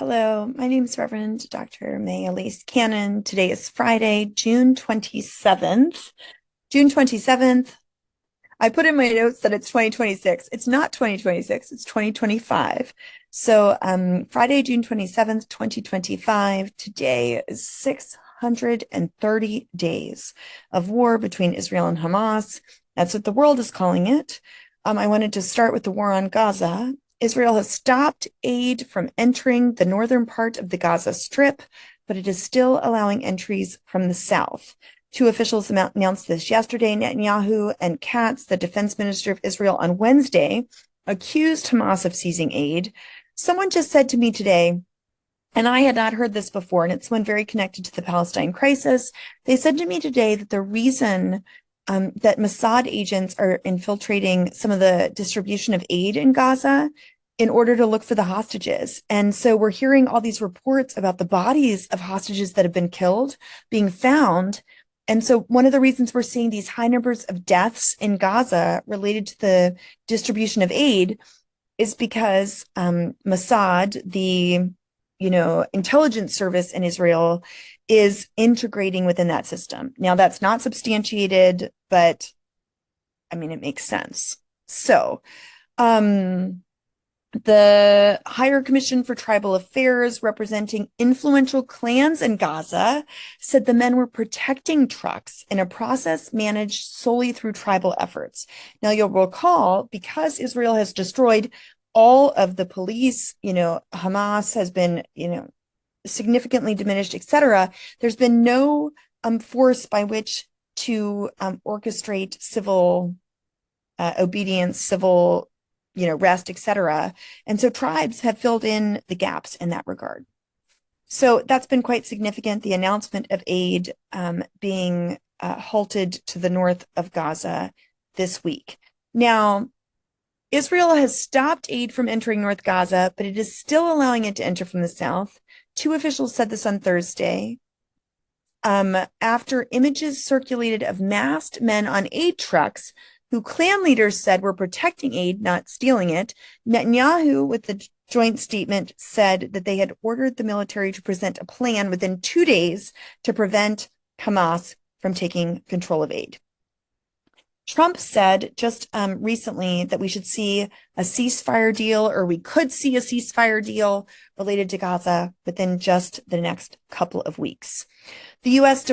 Hello, my name is Reverend Dr. May Elise Cannon. Today is Friday, June 27th. June 27th. I put in my notes that it's 2026. It's not 2026, it's 2025. So Friday, June 27th, 2025. Today is 630 days of war between Israel and Hamas. That's what the world is calling it. I wanted to start with the war on Gaza. Israel has stopped aid from entering the northern part of the Gaza Strip, but it is still allowing entries from the south. Two officials announced this yesterday. Netanyahu and Katz, the defense minister of Israel, on Wednesday, accused Hamas of seizing aid. Someone just said to me today, and I had not heard this before, and it's one very connected to the Palestine crisis. They said to me today that the reason that Mossad agents are infiltrating some of the distribution of aid in Gaza in order to look for the hostages. And so we're hearing all these reports about the bodies of hostages that have been killed being found. And so one of the reasons we're seeing these high numbers of deaths in Gaza related to the distribution of aid is because Mossad, the intelligence service in Israel, is integrating within that system. Now, that's not substantiated, but I mean, it makes sense. So, the Higher Commission for Tribal Affairs, representing influential clans in Gaza, said the men were protecting trucks in a process managed solely through tribal efforts. Now, you'll recall, because Israel has destroyed all of the police, Hamas has been, significantly diminished, etc. There's been no force by which to orchestrate civil obedience, civil rest, etc. And so tribes have filled in the gaps in that regard. So that's been quite significant, the announcement of aid being halted to the north of Gaza this week. Now, Israel has stopped aid from entering North Gaza, but it is still allowing it to enter from the south. Two officials said this on Thursday. After images circulated of masked men on aid trucks who clan leaders said were protecting aid, not stealing it, Netanyahu, with the joint statement, said that they had ordered the military to present a plan within 2 days to prevent Hamas from taking control of aid. Trump said just recently that we should see a ceasefire deal, or we could see a ceasefire deal related to Gaza within just the next couple of weeks. The U.S.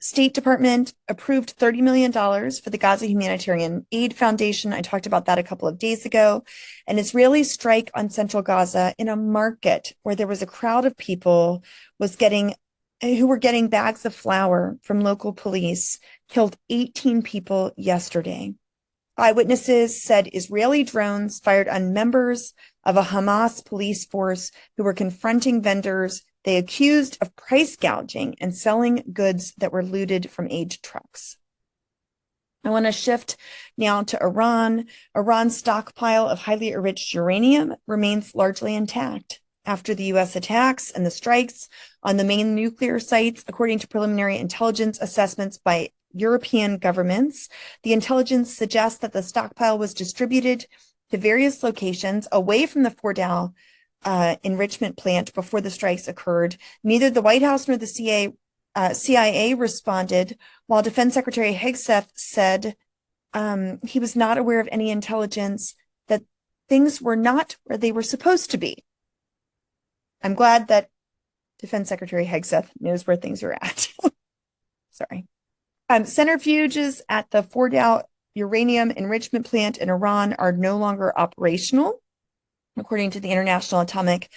State Department approved $30 million for the Gaza Humanitarian Aid Foundation. I talked about that a couple of days ago. An Israeli strike on central Gaza in a market where there was a crowd of people who were getting bags of flour from local police killed 18 people yesterday. Eyewitnesses said Israeli drones fired on members of a Hamas police force who were confronting vendors they accused of price gouging and selling goods that were looted from aid trucks. I want to shift now to Iran. Iran's stockpile of highly enriched uranium remains largely intact after the U.S. attacks and the strikes on the main nuclear sites, according to preliminary intelligence assessments by European governments. The intelligence suggests that the stockpile was distributed to various locations away from the Fordow enrichment plant before the strikes occurred. Neither the White House nor the CIA responded, while Defense Secretary Hegseth said he was not aware of any intelligence that things were not where they were supposed to be. I'm glad that Defense Secretary Hegseth knows where things are at. Sorry. Centrifuges at the Fordow uranium enrichment plant in Iran are no longer operational, according to the International Atomic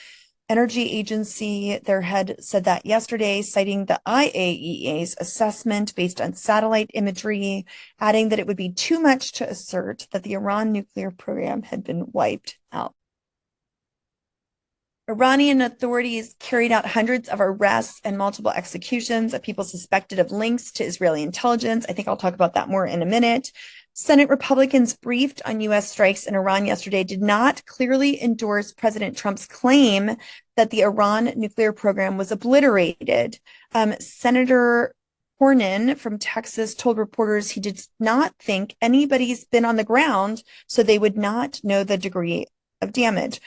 Energy Agency. Their head said that yesterday, citing the IAEA's assessment based on satellite imagery, adding that it would be too much to assert that the Iran nuclear program had been wiped out. Iranian authorities carried out hundreds of arrests and multiple executions of people suspected of links to Israeli intelligence. I think I'll talk about that more in a minute. Senate Republicans briefed on U.S. strikes in Iran yesterday did not clearly endorse President Trump's claim that the Iran nuclear program was obliterated. Senator Cornyn from Texas told reporters he did not think anybody's been on the ground, so they would not know the degree of damage.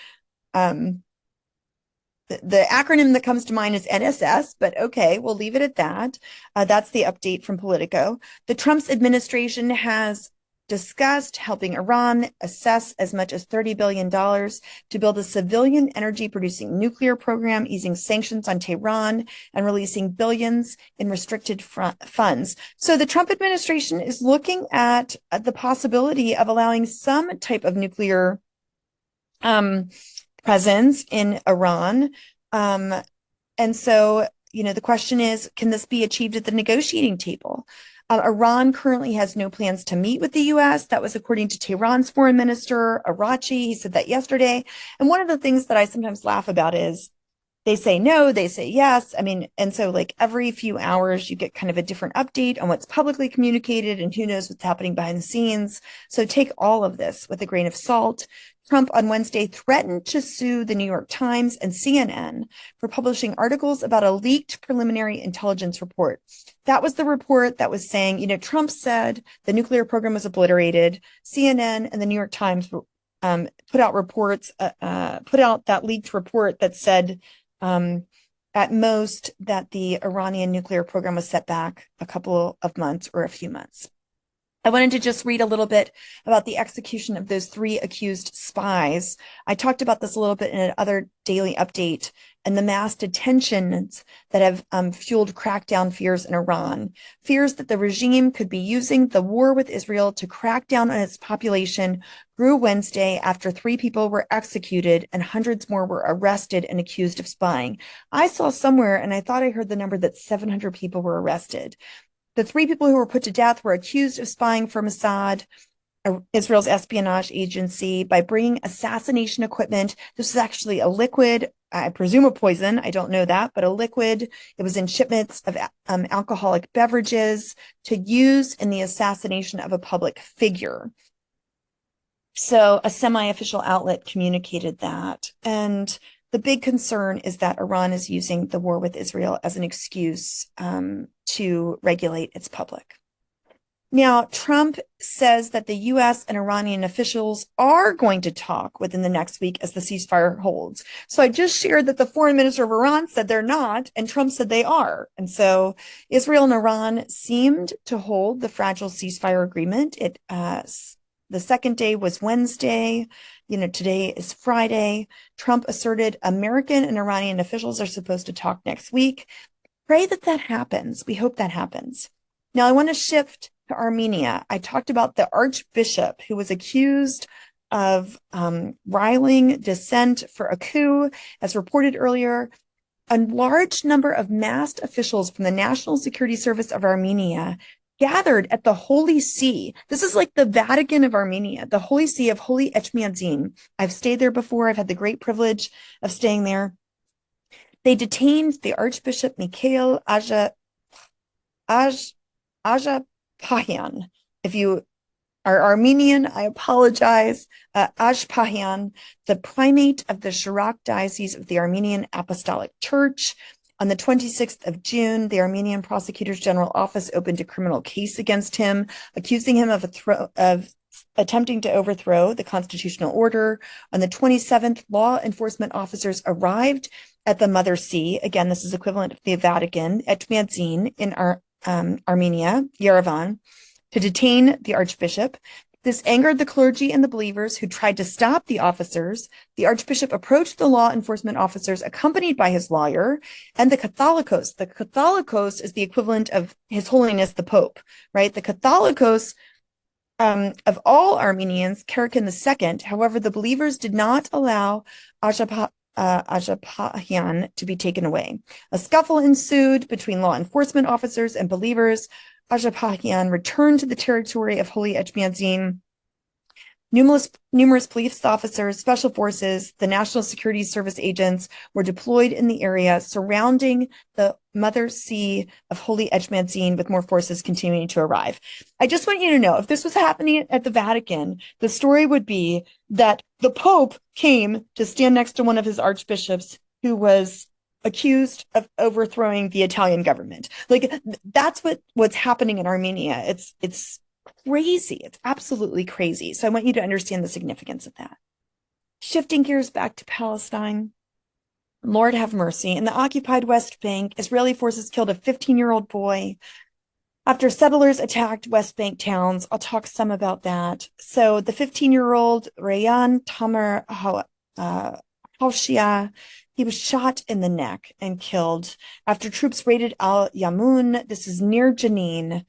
the acronym that comes to mind is NSS, but okay, we'll leave it at that. That's the update from Politico. The Trump's administration has discussed helping Iran assess as much as $30 billion to build a civilian energy producing nuclear program, easing sanctions on Tehran, and releasing billions in restricted funds. So the Trump administration is looking at the possibility of allowing some type of nuclear presence in Iran. And so, the question is, can this be achieved at the negotiating table? Iran currently has no plans to meet with the U.S. That was according to Tehran's foreign minister, Arachi. He said that yesterday. And one of the things that I sometimes laugh about is they say no, they say yes. I mean, and so like every few hours, you get kind of a different update on what's publicly communicated and who knows what's happening behind the scenes. So take all of this with a grain of salt. Trump on Wednesday threatened to sue the New York Times and CNN for publishing articles about a leaked preliminary intelligence report. That was the report that was saying, Trump said the nuclear program was obliterated. CNN and the New York Times put out that leaked report that said, at most, that the Iranian nuclear program was set back a couple of months or a few months. I wanted to just read a little bit about the execution of those 3 accused spies. I talked about this a little bit in another daily update and the mass detentions that have fueled crackdown fears in Iran, fears that the regime could be using the war with Israel to crack down on its population grew Wednesday after 3 people were executed and hundreds more were arrested and accused of spying. I saw somewhere, and I thought I heard the number that 700 people were arrested. The 3 people who were put to death were accused of spying for Mossad, Israel's espionage agency, by bringing assassination equipment. This is actually a liquid, I presume a poison. I don't know that, but a liquid. It was in shipments of alcoholic beverages to use in the assassination of a public figure. So a semi-official outlet communicated that. And the big concern is that Iran is using the war with Israel as an excuse to regulate its public. Now, Trump says that the U.S. and Iranian officials are going to talk within the next week as the ceasefire holds. So I just shared that the foreign minister of Iran said they're not, and Trump said they are. And so Israel and Iran seemed to hold the fragile ceasefire agreement. The second day was Wednesday. Today is Friday. Trump asserted American and Iranian officials are supposed to talk next week. Pray that happens. We hope that happens. Now, I want to shift to Armenia. I talked about the archbishop who was accused of riling dissent for a coup. As reported earlier, a large number of masked officials from the National Security Service of Armenia gathered at the Holy See. This is like the Vatican of Armenia, the Holy See of Holy Echmiadzin. I've stayed there before. I've had the great privilege of staying there. They detained the Archbishop Mikhail Ajapahyan. If you are Armenian, I apologize. Ajapahyan, the primate of the Shirak Diocese of the Armenian Apostolic Church. On the 26th of June, the Armenian Prosecutor's General Office opened a criminal case against him, accusing him of attempting to overthrow the constitutional order. On the 27th, law enforcement officers arrived at the Mother See. Again, this is equivalent of the Vatican, Echmiadzin in Armenia, Yerevan, to detain the archbishop. This angered the clergy and the believers who tried to stop the officers. The archbishop approached the law enforcement officers accompanied by his lawyer and the Catholicos. The Catholicos is the equivalent of His Holiness the Pope, right? The Catholicos of all Armenians, Karakin II. However, the believers did not allow Ajapahyan to be taken away. A scuffle ensued between law enforcement officers and believers. Ajapahyan returned to the territory of Holy Echmiadzin. Numerous police officers, special forces, the National Security Service agents were deployed in the area surrounding the Mother See of Holy Echmiadzin, with more forces continuing to arrive. I just want you to know, if this was happening at the Vatican, the story would be that the Pope came to stand next to one of his archbishops who was accused of overthrowing the Italian government. Like, that's what's happening in Armenia. It's crazy. It's absolutely crazy. So I want you to understand the significance of that. Shifting gears back to Palestine. Lord have mercy. In the occupied West Bank, Israeli forces killed a 15-year-old boy after settlers attacked West Bank towns. I'll talk some about that. So the 15-year-old Rayan Tamer Haushia, he was shot in the neck and killed after troops raided Al Yamun. This is near Jenin,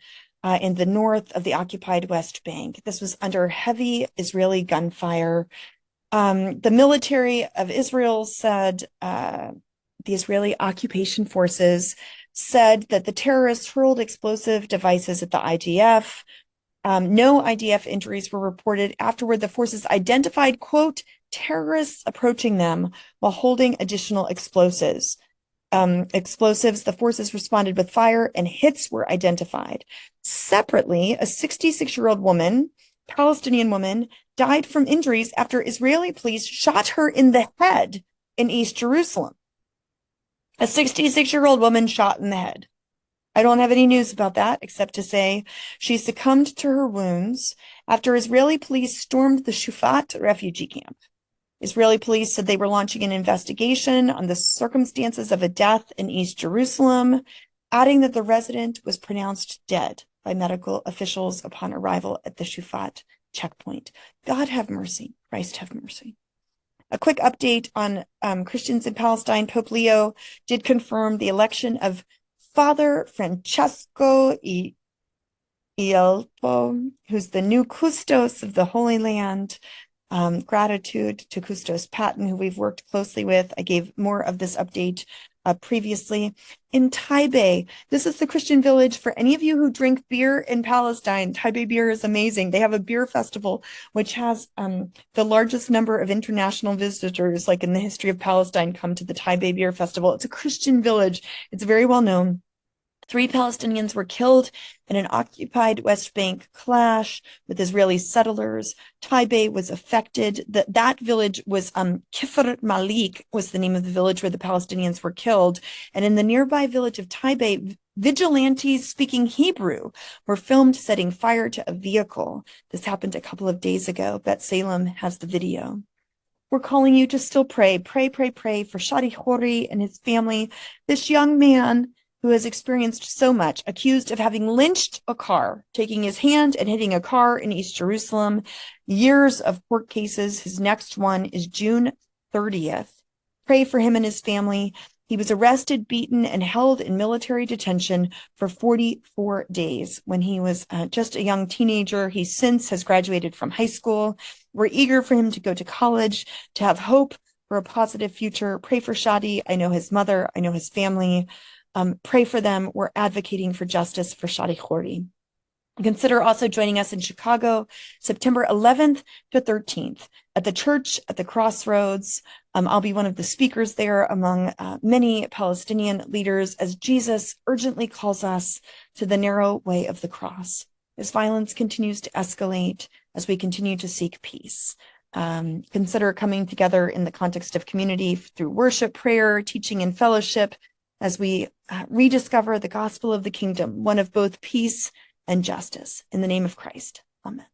in the north of the occupied West Bank. This was under heavy Israeli gunfire. The military of Israel said, the Israeli occupation forces said that the terrorists hurled explosive devices at the IDF. No IDF injuries were reported. Afterward, the forces identified, quote, terrorists approaching them while holding additional explosives. The forces responded with fire and hits were identified. Separately, a 66-year-old woman, Palestinian woman, died from injuries after Israeli police shot her in the head in East Jerusalem. A 66-year-old woman shot in the head. I don't have any news about that except to say she succumbed to her wounds after Israeli police stormed the Shufat refugee camp. Israeli police said they were launching an investigation on the circumstances of a death in East Jerusalem, adding that the resident was pronounced dead by medical officials upon arrival at the Shufat checkpoint. God have mercy. Christ have mercy. A quick update on Christians in Palestine. Pope Leo did confirm the election of Father Francesco Ielpo, who's the new Custos of the Holy Land. Gratitude to Custos Patton, who we've worked closely with. I gave more of this update previously. In Taipei, this is the Christian village. For any of you who drink beer in Palestine, Taipei beer is amazing. They have a beer festival, which has the largest number of international visitors, like in the history of Palestine, come to the Taipei Beer Festival. It's a Christian village. It's very well known. 3 Palestinians were killed in an occupied West Bank clash with Israeli settlers. Taipei was affected. That village was Kifr Malik was the name of the village where the Palestinians were killed. And in the nearby village of Taipei, vigilantes speaking Hebrew were filmed setting fire to a vehicle. This happened a couple of days ago. Bet Salem has the video. We're calling you to still pray. Pray for Shadi Khoury and his family. This young man who has experienced so much, accused of having lynched a car, taking his hand and hitting a car in East Jerusalem. Years of court cases. His next one is June 30th. Pray for him and his family. He was arrested, beaten, and held in military detention for 44 days when he was just a young teenager. He since has graduated from high school. We're eager for him to go to college, to have hope for a positive future. Pray for Shadi. I know his mother. I know his family. Pray for them. We're advocating for justice for Shadi Khoury. Consider also joining us in Chicago, September 11th to 13th at the church at the Crossroads. I'll be one of the speakers there among many Palestinian leaders as Jesus urgently calls us to the narrow way of the cross. As violence continues to escalate, as we continue to seek peace. Consider coming together in the context of community through worship, prayer, teaching, and fellowship as we rediscover the gospel of the kingdom, one of both peace and justice. In the name of Christ. Amen.